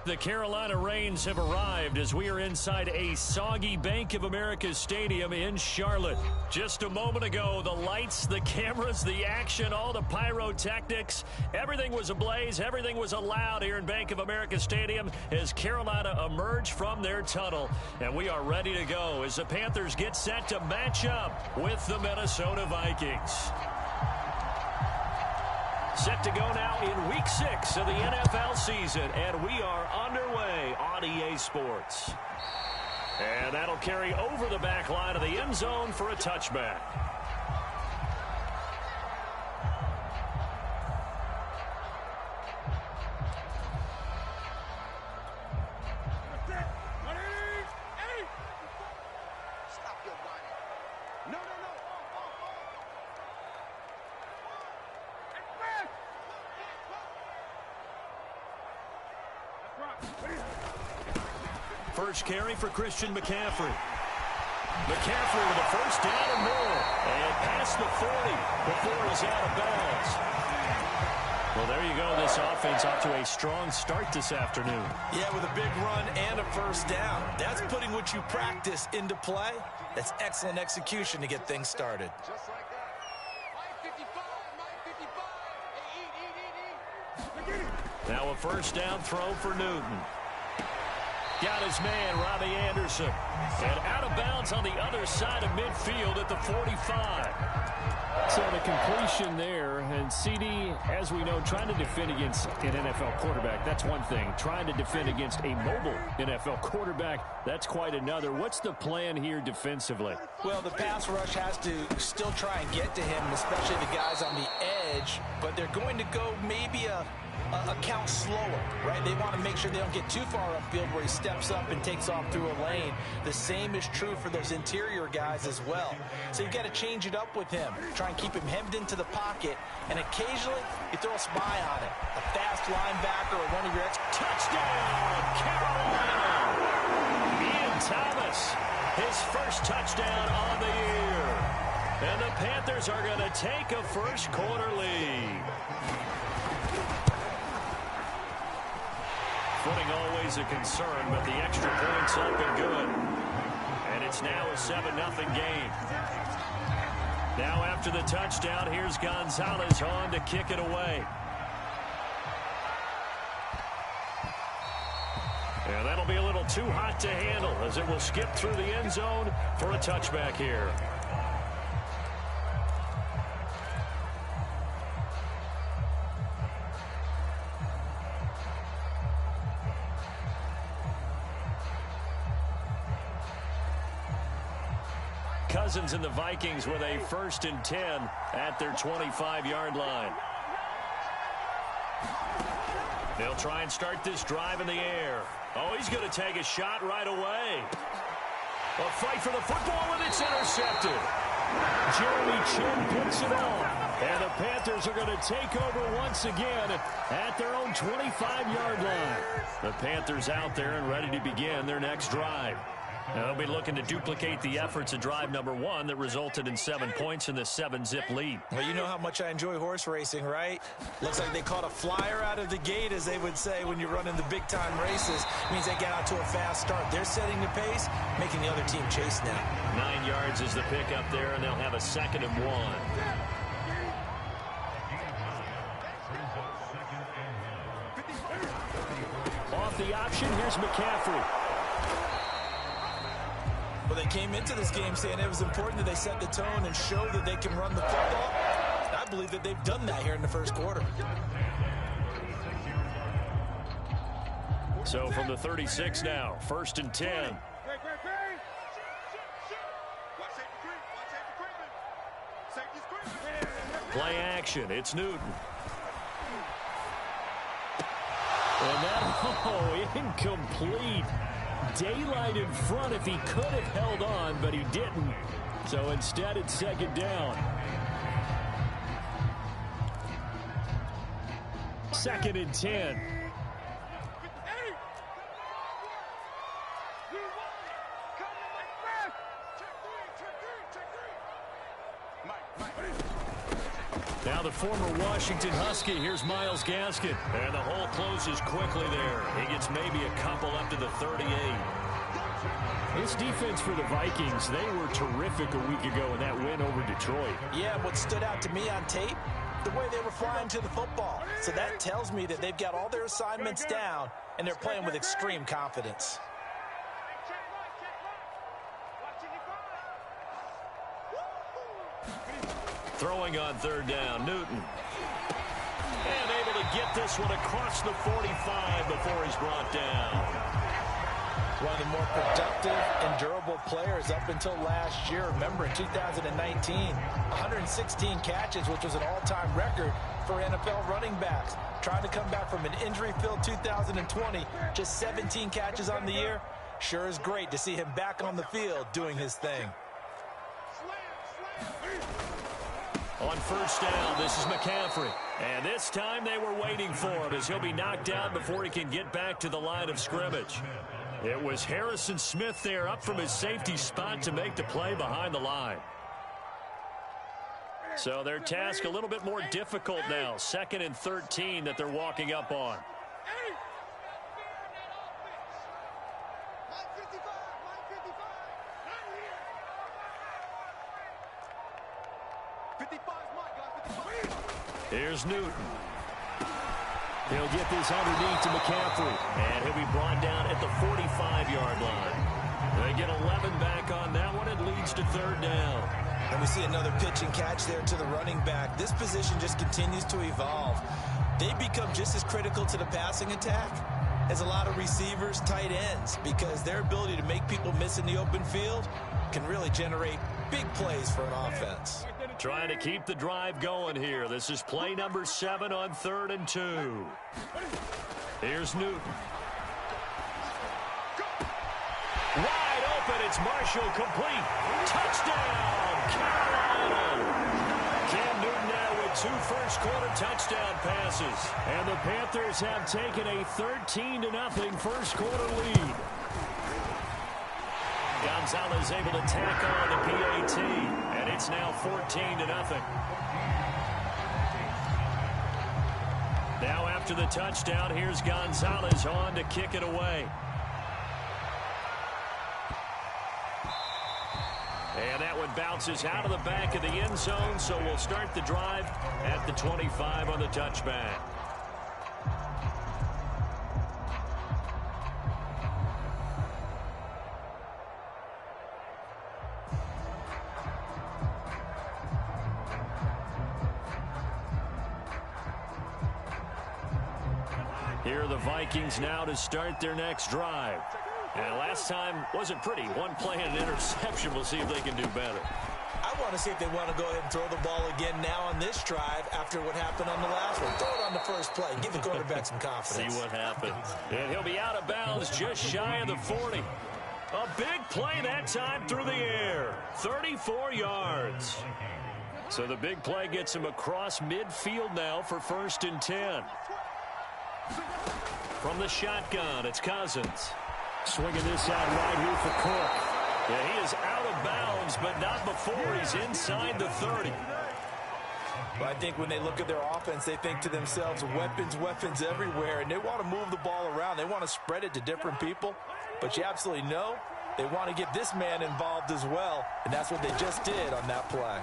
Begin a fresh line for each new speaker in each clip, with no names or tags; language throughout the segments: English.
The Carolina Rains have arrived as we are inside a soggy Bank of America Stadium in Charlotte. Just a moment ago, the lights, the cameras, the action, all the pyrotechnics, everything was ablaze, everything was allowed here in Bank of America Stadium as Carolina emerged from their tunnel. And we are ready to go as the Panthers get set to match up with the Minnesota Vikings. Set to go now in Week 6 of the NFL season, and we are underway on EA Sports. And that'll carry over the back line of the end zone for a touchback. First carry for Christian McCaffrey. McCaffrey with a first down and more. And past the 40 before he's out of bounds. Well, there you go. This offense off to a strong start this afternoon. Yeah, with a big run and a first down. That's putting what you practice into play. That's excellent execution to get things started. Just like that. Now a first down throw for Newton. Got his man, Robbie Anderson. And out of bounds on the other side of midfield at the 45. So the completion there, and CD, as we know, trying to defend against an NFL quarterback, that's one thing. Trying to defend against a mobile NFL quarterback, that's quite another. What's the plan here defensively? Well, the pass rush has to still try and get to him, especially the guys on the edge, but they're going to go maybe a count slower, right? They want to make sure they don't get too far upfield where he steps up and takes off through a lane. The same is true for those interior guys as well. So you've got to change it up with him. Try and keep him hemmed into the pocket, and occasionally you throw a spy on it. A fast linebacker or one of your touchdown, Carolina! Ian Thomas, his first touchdown on the year. And the Panthers are going to take a first quarter lead. Footing always a concern, but the extra points up and good. And it's now a 7-0 game. Now after the touchdown, here's Gonzalez on to kick it away. And that'll be a little too hot to handle as it will skip through the end zone for a touchback here. Cousins and the Vikings with a 1st and 10 at their 25-yard line. They'll try and start this drive in the air. Oh, he's going to take a shot right away. A fight for the football, and it's intercepted. Jeremy Chin puts it on. And the Panthers are going to take over once again at their own 25-yard line. The Panthers out there and ready to begin their next drive. Now they'll be looking to duplicate the efforts of drive number 1 that resulted in 7 points in the 7-zip lead. Well, you know how much I enjoy horse racing, right? Looks like they caught a flyer out of the gate, as they would say when you're running the big-time races. It means they get out to a fast start. They're setting the pace, making the other team chase now. 9 yards is the pick up there, and they'll have a 2nd and 1. Off the option, here's McCaffrey. Well, they came into this game saying it was important that they set the tone and show that they can run the football. I believe that they've done that here in the first quarter. So from the 36 now, 1st and 10. Play action, it's Newton. And that, incomplete. Daylight in front if he could have held on, but he didn't. So instead, it's 2nd down. 2nd and 10. Now the former Washington Husky, here's Myles Gaskin. And the hole closes quickly there. He gets maybe a couple up to the 38.
This defense for the Vikings, they were terrific a week ago in that win over Detroit.
Yeah, what stood out to me on tape, the way they were flying to the football. So that tells me that they've got all their assignments down, and they're playing with extreme confidence.
Throwing on third down, Newton. And able to get this one across the 45 before he's brought down.
One of the more productive and durable players up until last year. Remember, in 2019, 116 catches, which was an all-time record for NFL running backs. Trying to come back from an injury-filled 2020, just 17 catches on the year. Sure is great to see him back on the field doing his thing.
On first down, this is McCaffrey. And this time they were waiting for him as he'll be knocked down before he can get back to the line of scrimmage. It was Harrison Smith there up from his safety spot to make the play behind the line. So their task a little bit more difficult now. 2nd and 13 that they're walking up on. Here's Newton. He'll get this underneath to McCaffrey. And he'll be brought down at the 45-yard line. They get 11 back on that one. It leads to third down.
And we see another pitch and catch there to the running back. This position just continues to evolve. They become just as critical to the passing attack as a lot of receivers, tight ends, because their ability to make people miss in the open field can really generate big plays for an offense.
Trying to keep the drive going here. This is play number 7 on 3rd and 2. Here's Newton. Wide open. It's Marshall complete. Touchdown, Carolina. Cam Newton now with 2 first-quarter touchdown passes.
And the Panthers have taken a 13-0 first-quarter lead.
Gonzalez able to tack on the PAT, and it's now 14-0. Now after the touchdown, here's Gonzalez on to kick it away. And that one bounces out of the back of the end zone, so we'll start the drive at the 25 on the touchback. Here are the Vikings now to start their next drive. And last time wasn't pretty. One play and an interception. We'll see if they can do better.
I want to see if they want to go ahead and throw the ball again now on this drive after what happened on the last one. Throw it on the first play. Give the quarterback some confidence.
See what happens. And he'll be out of bounds just shy of the 40. A big play that time through the air. 34 yards. So the big play gets him across midfield now for 1st and 10. From the shotgun, it's Cousins.
Swinging this out right here for Cook.
Yeah, he is out of bounds, but not before he's inside the 30.
But I think when they look at their offense, they think to themselves, weapons, weapons everywhere, and they want to move the ball around. They want to spread it to different people, but you absolutely know they want to get this man involved as well, and that's what they just did on that play.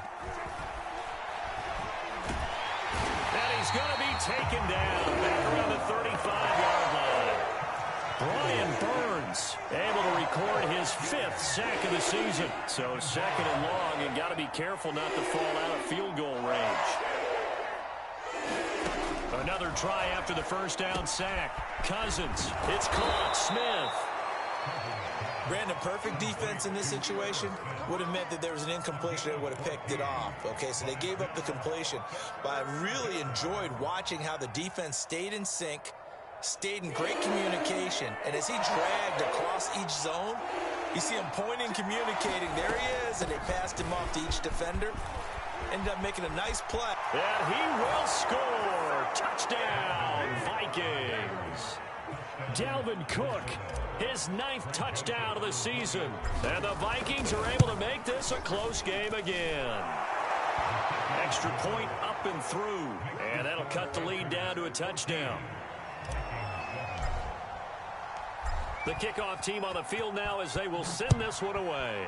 And he's going to be taken down back around the 35-yard line. Brian Burns able to record his 5th sack of the season. So 2nd and long, and got to be careful not to fall out of field goal range. Another try after the first down sack. Cousins, it's caught. Smith.
Brandon, perfect defense in this situation would have meant that there was an incompletion and would have picked it off. Okay, so they gave up the completion. But I really enjoyed watching how the defense stayed in sync, stayed in great communication. And as he dragged across each zone, you see him pointing, communicating. There he is, and they passed him off to each defender. Ended up making a nice play.
And he will score. Touchdown, Vikings.
Dalvin Cook,
his 9th touchdown of the season. And the Vikings are able to make this a close game again. Extra point up up and through. And that'll cut the lead down to a touchdown. The kickoff team on the field now as they will send this one away.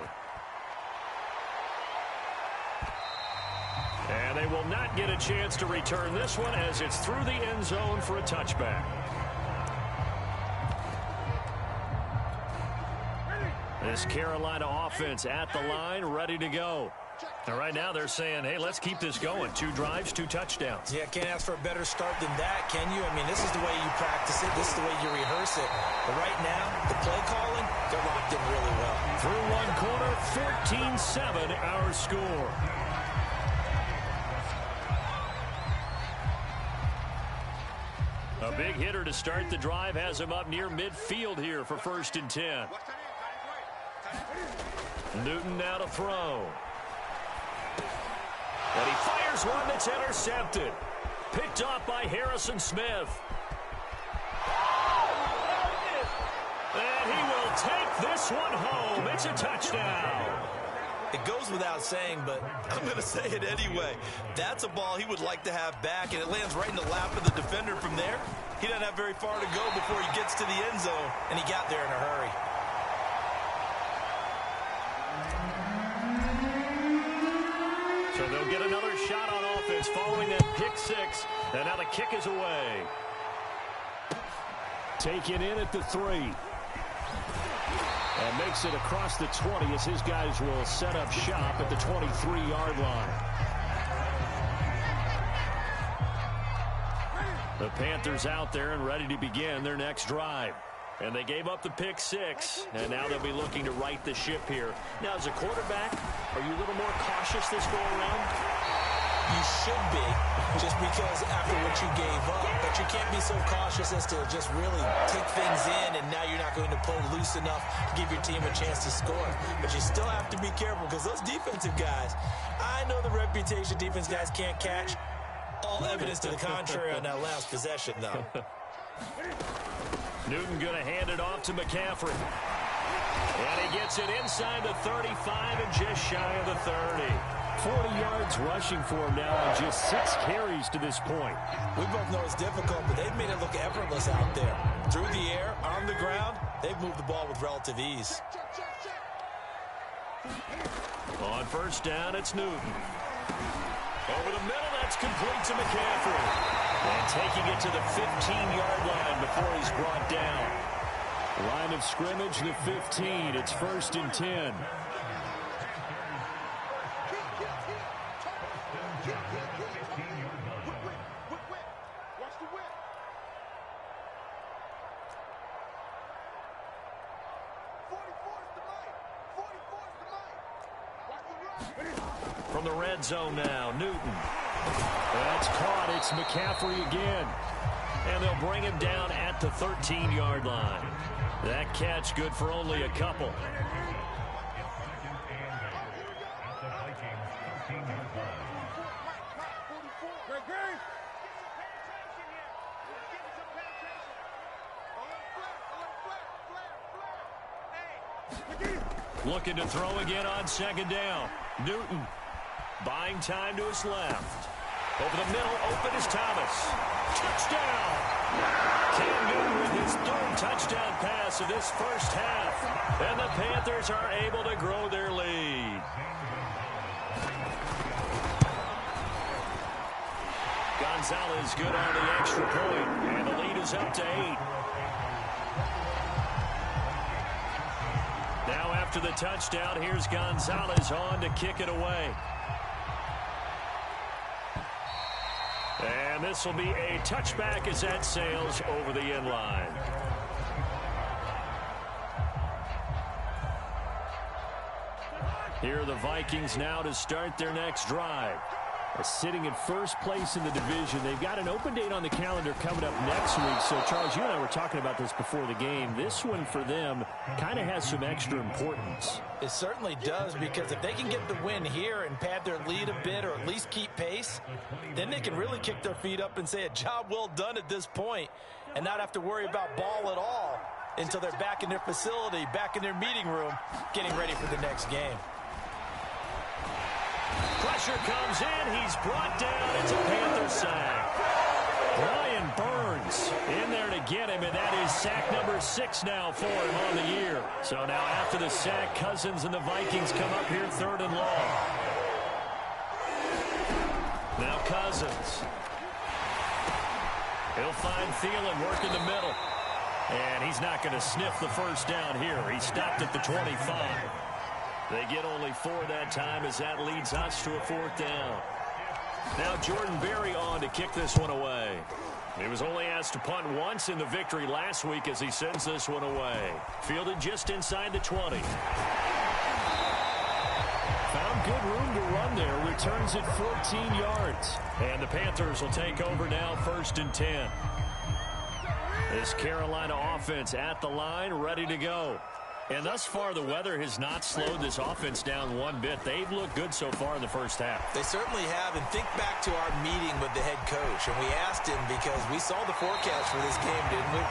And they will not get a chance to return this one as it's through the end zone for a touchback. This Carolina offense at the line, ready to go. And right now they're saying, hey, let's keep this going. 2 drives, 2 touchdowns.
Yeah, can't ask for a better start than that, can you? I mean, this is the way you practice it. This is the way you rehearse it. But right now, the play calling, they're locked in really well.
Through one quarter, 14-7 our score. A big hitter to start the drive has him up near midfield here for 1st and 10. Newton now to throw. And he fires one that's intercepted. Picked off by Harrison Smith. And he will take this one home. It's a touchdown.
It goes without saying, but I'm going to say it anyway. That's a ball he would like to have back, and it lands right in the lap of the defender from there. He doesn't have very far to go before he gets to the end zone, and he got there in a hurry.
So they'll get another shot on offense following that pick 6, and now the kick is away.
Taken in at the 3. And makes it across the 20 as his guys will set up shop at the 23-yard line.
The Panthers out there and ready to begin their next drive. And they gave up the pick 6, and now they'll be looking to right the ship here. Now, as a quarterback, are you a little more cautious this go around?
You should be, just because after what you gave up. But you can't be so cautious as to just really take things in, and now you're not going to play loose enough to give your team a chance to score. But you still have to be careful, because those defensive guys, I know the reputation defense guys can't catch. All evidence to the contrary on that last possession, though.
Newton going to hand it off to McCaffrey. And he gets it inside the 35 and just shy of the 30.
40 yards rushing for him now on just 6 carries to this point.
We both know it's difficult, but they've made it look effortless out there. Through the air, on the ground, they've moved the ball with relative ease.
On 1st down, it's Newton. Over the middle, that's complete to McCaffrey. And taking it to the 15-yard line before he's brought down.
Line of scrimmage, the 15. It's 1st and 10.
From the red zone now, Newton.
That's caught. It's McCaffrey again.
And they'll bring him down at the 13-yard line. That catch good for only a couple. Looking to throw again on 2nd down. Newton buying time to his left. Over the middle, open is Thomas. Touchdown! Cam Newton with his 3rd touchdown pass of this first half. And the Panthers are able to grow their lead. Gonzalez good on the extra point, and the lead is up to 8. Now after the touchdown, here's Gonzalez on to kick it away. And this will be a touchback as that sails over the end line. Here are the Vikings now to start their next drive.
Sitting in 1st place in the division. They've got an open date on the calendar coming up next week. So, Charles, you and I were talking about this before the game. This one for them kind of has some extra importance.
It certainly does, because if they can get the win here and pad their lead a bit, or at least keep pace, then they can really kick their feet up and say a job well done at this point, and not have to worry about ball at all until they're back in their facility, back in their meeting room, getting ready for the next game.
Pressure comes in. He's brought down. It's a Panther sack. Brian Burns in there to get him, and that is sack number 6 now for him on the year. So now after the sack, Cousins and the Vikings come up here 3rd and long. Now Cousins. He'll find Thielen working the middle. And he's not going to sniff the first down here. He stopped at the 25. They get only 4 that time as that leads us to a 4th down. Now Jordan Berry on to kick this one away. He was only asked to punt once in the victory last week as he sends this one away. Fielded just inside the 20. Found good room to run there. Returns it 14 yards. And the Panthers will take over now 1st and 10. This Carolina offense at the line, ready to go. And thus far, the weather has not slowed this offense down one bit. They've looked good so far in the first half.
They certainly have. And think back to our meeting with the head coach. And we asked him because we saw the forecast for this game, didn't we?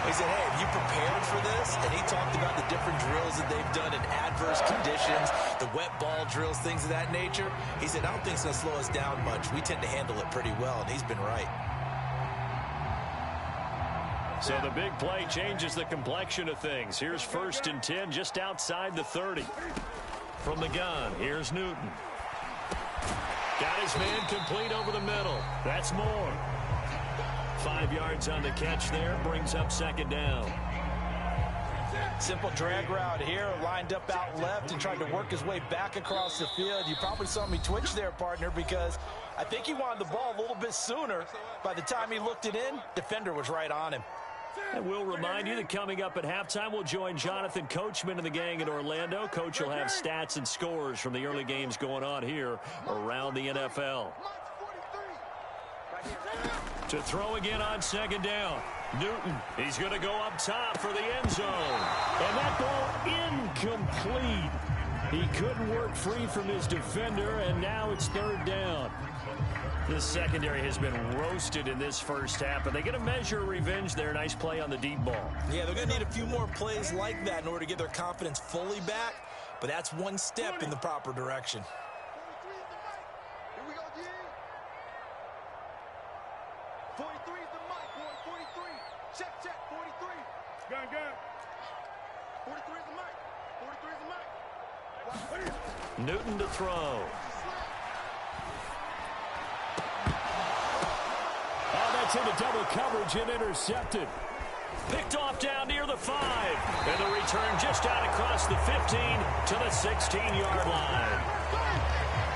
We said, hey, have you prepared for this? And he talked about the different drills that they've done in adverse conditions, the wet ball drills, things of that nature. He said, I don't think it's going to slow us down much. We tend to handle it pretty well, and he's been right.
So the big play changes the complexion of things. Here's 1st and 10 just outside the 30. From the gun, here's Newton. Got his man complete over the middle. That's more. 5 yards on the catch there, brings up 2nd down.
Simple drag route here, lined up out left and tried to work his way back across the field. You probably saw me twitch there, partner, because I think he wanted the ball a little bit sooner. By the time he looked it in, defender was right on him.
And we'll remind you that coming up at halftime, we'll join Jonathan Coachman and the gang in Orlando. Coach will have stats and scores from the early games going on here around the NFL. To throw again on 2nd down. Newton, he's going to go up top for the end zone. And that ball incomplete. He couldn't work free from his defender, and now it's 3rd down. This secondary has been roasted in this first half, but they get a measure of revenge there. Nice play on the deep ball.
Yeah, they're going to need a few more plays like that in order to get their confidence fully back, but that's one step in the proper direction.
Newton to throw.
Oh, that's into double coverage and intercepted.
Picked off down near the 5. And the return just out across the 15 to the 16-yard line.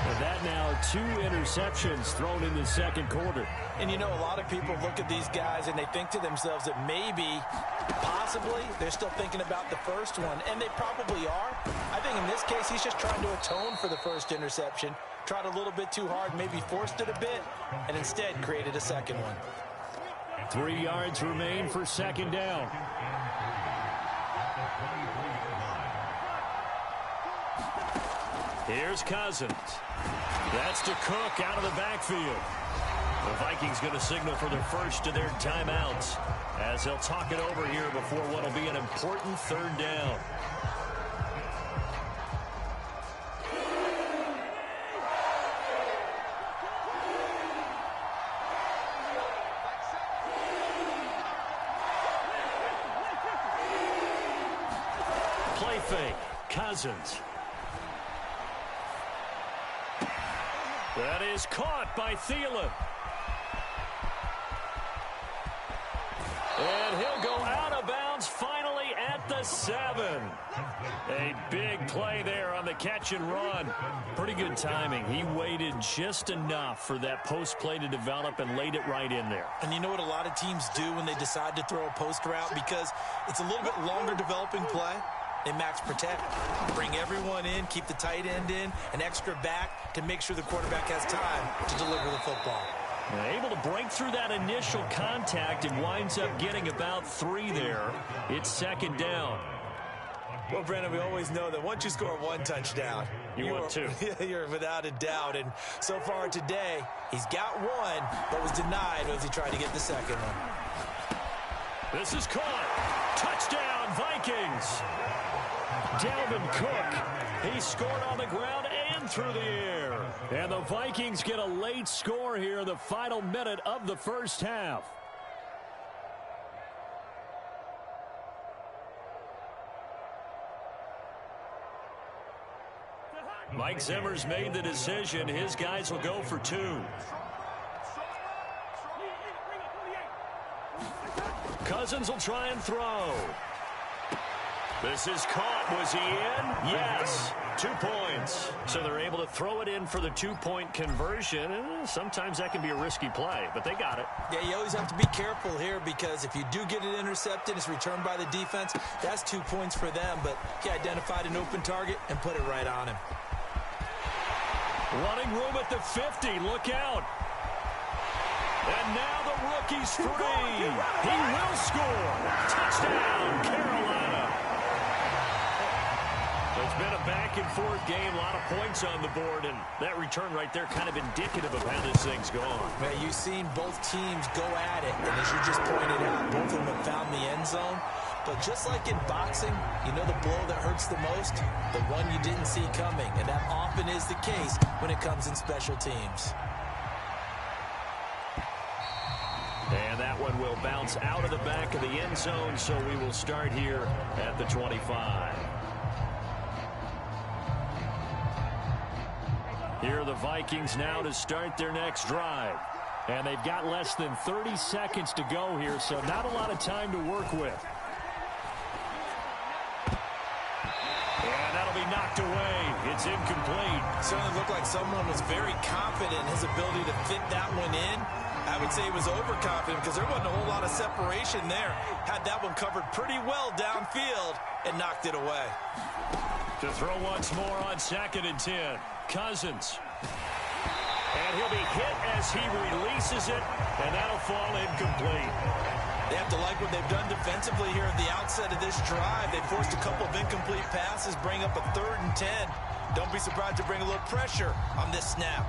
And that now 2 interceptions thrown in the 2nd quarter.
And you know, a lot of people look at these guys and they think to themselves that maybe, possibly, they're still thinking about the first one. And they probably are. I think in this case, he's just trying to atone for the first interception. Tried a little bit too hard, maybe forced it a bit, and instead created a second one.
3 yards remain for 2nd down.
Here's Cousins. That's to Cook out of the backfield. The Vikings going to signal for their first of their timeouts as they'll talk it over here before what will be an important 3rd down. Play fake. Cousins. That is caught by Thielen. And he'll go out of bounds finally at the 7. A big play there on the catch and run. Pretty good timing. He waited just enough for that post play to develop and laid it right in there.
And you know what a lot of teams do when they decide to throw a post route? Because it's a little bit longer developing play. They max protect, bring everyone in, keep the tight end in, an extra back to make sure the quarterback has time to deliver the football.
Able to break through that initial contact and winds up getting about 3 there. It's 2nd down.
Well, Brandon, we always know that once you score 1 touchdown,
you want 2.
You're without a doubt. And so far today, he's got 1, but was denied as he tried to get the 2nd one.
This is caught. Touchdown, Vikings. Vikings. Dalvin Cook, he scored on the ground and through the air. And the Vikings get a late score here in the final minute of the first half. Mike Zimmer's made the decision. His guys will go for 2. Cousins will try and throw. This is caught. Was he in? Yes. 2 points. So they're able to throw it in for the 2-point conversion. Sometimes that can be a risky play, but they got it.
Yeah, you always have to be careful here because if you do get it intercepted, it's returned by the defense. That's 2 points for them, but he identified an open target and put it right on him.
Running room at the 50. Look out. And now the rookie's free. He will score. Touchdown, Carolina. It's been a back-and-forth game, a lot of points on the board, and that return right there kind of indicative of how this thing's gone.
Man, you've seen both teams go at it, and as you just pointed out, both of them have found the end zone. But just like in boxing, you know the blow that hurts the most? The one you didn't see coming, and that often is the case when it comes in special teams.
And that one will bounce out of the back of the end zone, so we will start here at the 25. Here are the Vikings now to start their next drive. And they've got less than 30 seconds to go here, so not a lot of time to work with. And that'll be knocked away. It's incomplete.
Certainly looked like someone was very confident in his ability to fit that one in. I would say he was overconfident because there wasn't a whole lot of separation there. Had that one covered pretty well downfield and knocked it away.
To throw once more on 2nd and 10. Cousins. And he'll be hit as he releases it, and that'll fall incomplete.
They have to like what they've done defensively here at the outset of this drive. They forced a couple of incomplete passes, bring up a 3rd and 10. Don't be surprised to bring a little pressure on this snap.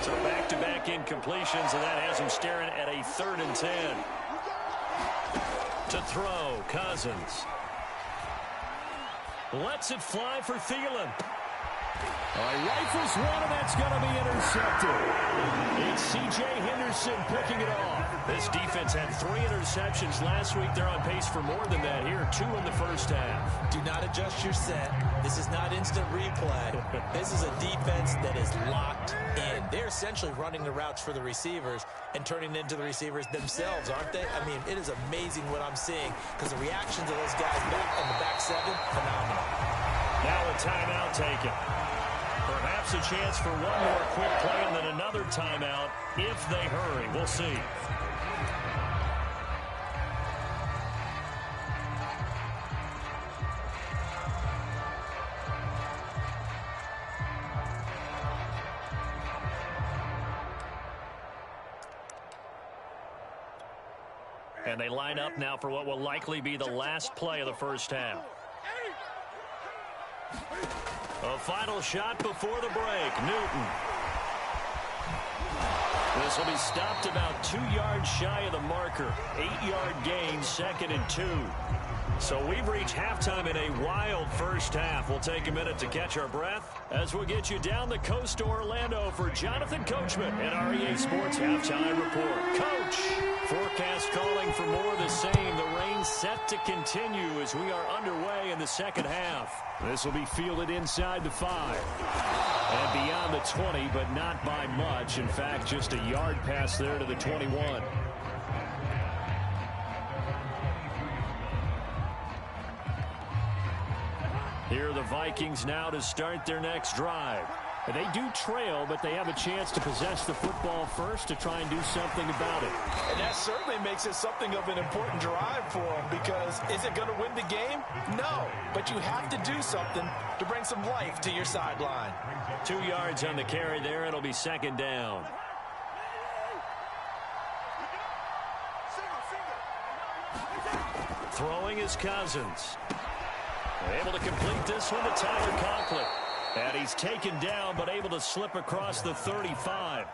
So back-to-back incompletions, and that has him staring at a 3rd and 10. To throw, Cousins. Lets it fly for Thielen. Rifles one, and that's going to be intercepted. It's C.J. Henderson picking it off. This defense had 3 interceptions last week. They're on pace for more than that here, 2 in the first half.
Do not adjust your set. This is not instant replay. This is a defense that is locked in. They're essentially running the routes for the receivers and turning into the receivers themselves, aren't they? I mean, it is amazing what I'm seeing because the reactions of those guys back on the back 7, phenomenal.
Now a timeout taken. Perhaps a chance for one more quick play and then another timeout if they hurry. We'll see. And they line up now for what will likely be the last play of the first half. A final shot before the break. Newton. This will be stopped about 2 yards shy of the marker. 8-yard gain, 2nd and 2. So we've reached halftime in a wild first half. We'll take a minute to catch our breath as we'll get you down the coast to Orlando for Jonathan Coachman and REA Sports Halftime Report. Coach, forecast calling for more of the same. The rain set to continue as we are underway in the second half. This will be fielded inside the 5 and beyond the 20, but not by much. In fact, just a yard pass there to the 21. Here are the Vikings now to start their next drive. And they do trail, but they have a chance to possess the football first to try and do something about it.
And that certainly makes it something of an important drive for them because is it going to win the game? No, but you have to do something to bring some life to your sideline.
2 yards on the carry there. It'll be 2nd down. Throwing is Cousins. Able to complete this one to Tyler Conklin. And he's taken down, but able to slip across the 35.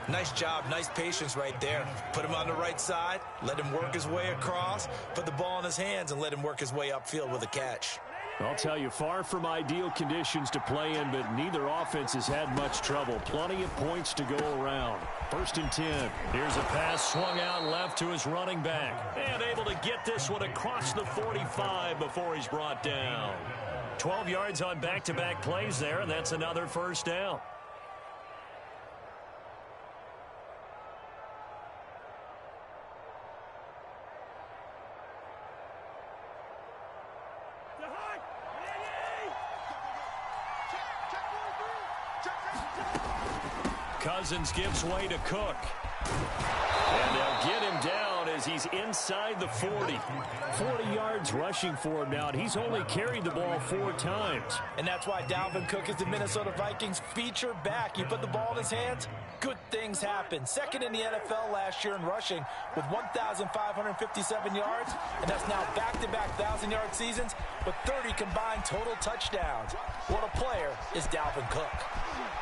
Nice job, nice patience right there. Put him on the right side, let him work his way across, put the ball in his hands, and let him work his way upfield with a catch.
I'll tell you, far from ideal conditions to play in, but neither offense has had much trouble. Plenty of points to go around. 1st and 10.
Here's a pass swung out left to his running back. And able to get this one across the 45 before he's brought down. 12 yards on back-to-back plays there, and that's another 1st down. Cousins gives way to Cook. And they'll get him down as he's inside the 40.
40 yards rushing for him now, and he's only carried the ball 4 times.
And that's why Dalvin Cook is the Minnesota Vikings feature back. You put the ball in his hands, good things happen. 2nd in the NFL last year in rushing with 1,557 yards, and that's now back-to-back 1,000-yard seasons with 30 combined total touchdowns. What a player is Dalvin Cook.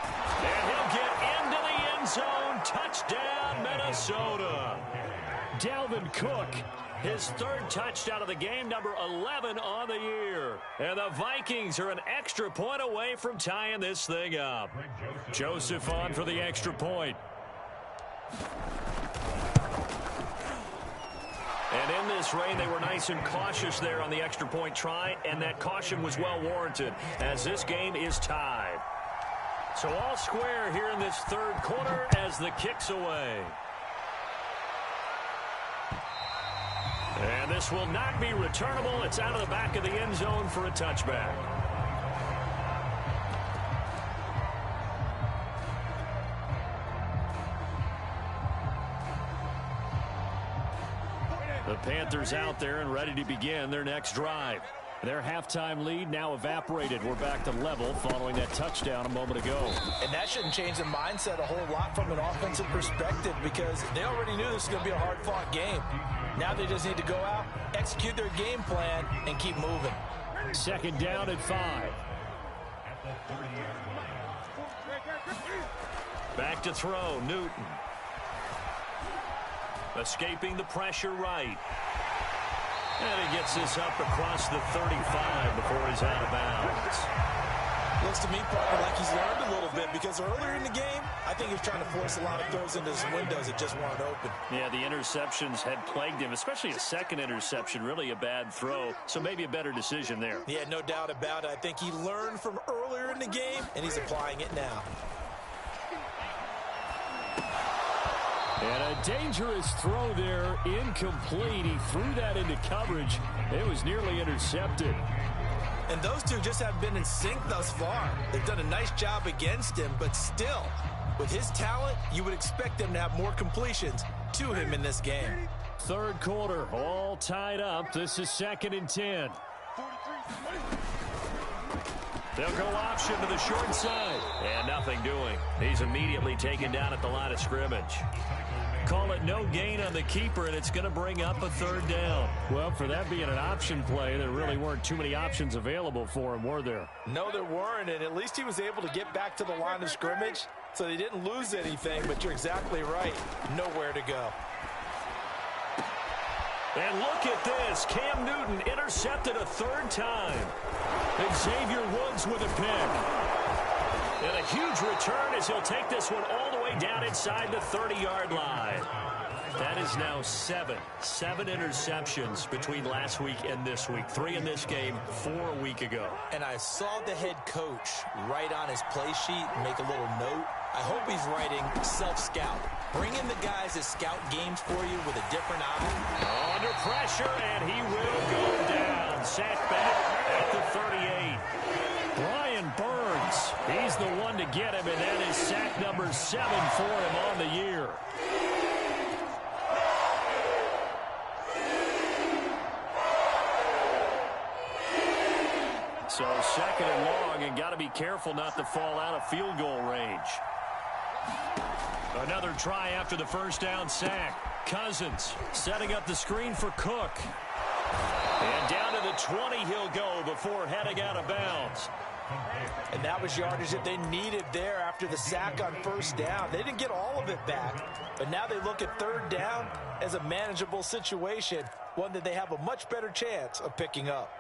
And he'll get into the end zone. Touchdown, Minnesota.
Dalvin Cook,
his 3rd touchdown of the game, number 11 on the year. And the Vikings are an extra point away from tying this thing up. Joseph on for the extra point. And in this rain, they were nice and cautious there on the extra point try, and that caution was well warranted as this game is tied. So all square here in this 3rd quarter as the kick's away. And this will not be returnable. It's out of the back of the end zone for a touchback. The Panthers out there and ready to begin their next drive. Their halftime lead now evaporated. We're back to level following that touchdown a moment ago.
And that shouldn't change the mindset a whole lot from an offensive perspective because they already knew this was going to be a hard-fought game. Now they just need to go out, execute their game plan, and keep moving.
2nd down at 5.
Back to throw, Newton. Escaping the pressure right. And he gets this up across the 35 before he's out of bounds.
Looks to me, partner, like he's learned a little bit because earlier in the game, I think he was trying to force a lot of throws into his windows that just weren't open.
Yeah, the interceptions had plagued him, especially a 2nd interception, really a bad throw. So maybe a better decision there.
Yeah, no doubt about it. I think he learned from earlier in the game, and he's applying it now.
And a dangerous throw there, incomplete. He threw that into coverage. It was nearly intercepted.
And those two just have been in sync thus far. They've done a nice job against him, but still, with his talent, you would expect them to have more completions to him in this game.
3rd quarter, all tied up. This is 2nd and 10.
They'll go option to the short side. And nothing doing. He's immediately taken down at the line of scrimmage. Call it no gain on the keeper, and it's going to bring up a 3rd down.
Well, for that being an option play, there really weren't too many options available for him, were there?
No, there weren't, and at least he was able to get back to the line of scrimmage, so they didn't lose anything, but you're exactly right. Nowhere to go.
And look at this. Cam Newton intercepted a 3rd time. Xavier Woods with a pick. And a huge return as he'll take this one all the way down inside the 30-yard line. That is now 7 interceptions between last week and this week. 3 in this game, 4 a week ago.
And I saw the head coach write on his play sheet, make a little note. I hope he's writing self-scout. Bring in the guys that scout games for you with a different eye.
Under pressure, and he will go down. Sacked back at the 38. Brian Burns, he's the one to get him, and that is sack number 7 for him on the year. So 2nd and long, and got to be careful not to fall out of field goal range. Another try after the 1st down sack. Cousins setting up the screen for Cook. And down to the 20 he'll go before heading out of bounds.
And that was yardage that they needed there after the sack on first down. They didn't get all of it back, but now they look at third down as a manageable situation, one that they have a much better chance of picking up.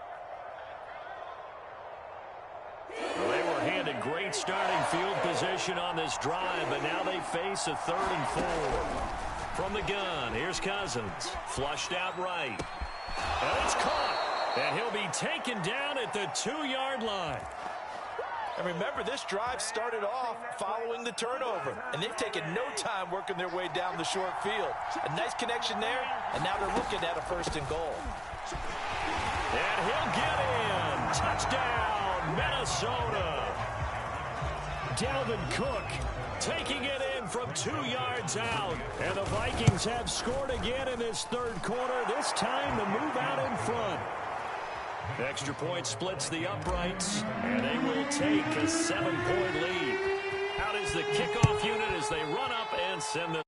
Well, they were handed great starting field position on this drive, but now they face a 3rd and 4. From the gun, here's Cousins. Flushed out right. And it's caught. And he'll be taken down at the 2-yard line.
And remember, this drive started off following the turnover, and they've taken no time working their way down the short field. A nice connection there, and now they're looking at a 1st and goal.
And he'll get in. Touchdown, Minnesota.
Dalvin Cook taking it in from 2 yards out. And the Vikings have scored again in this 3rd quarter, this time to move out in front.
Extra point splits the uprights, and they will take a 7-point lead. Out is the kickoff unit as they run up and send this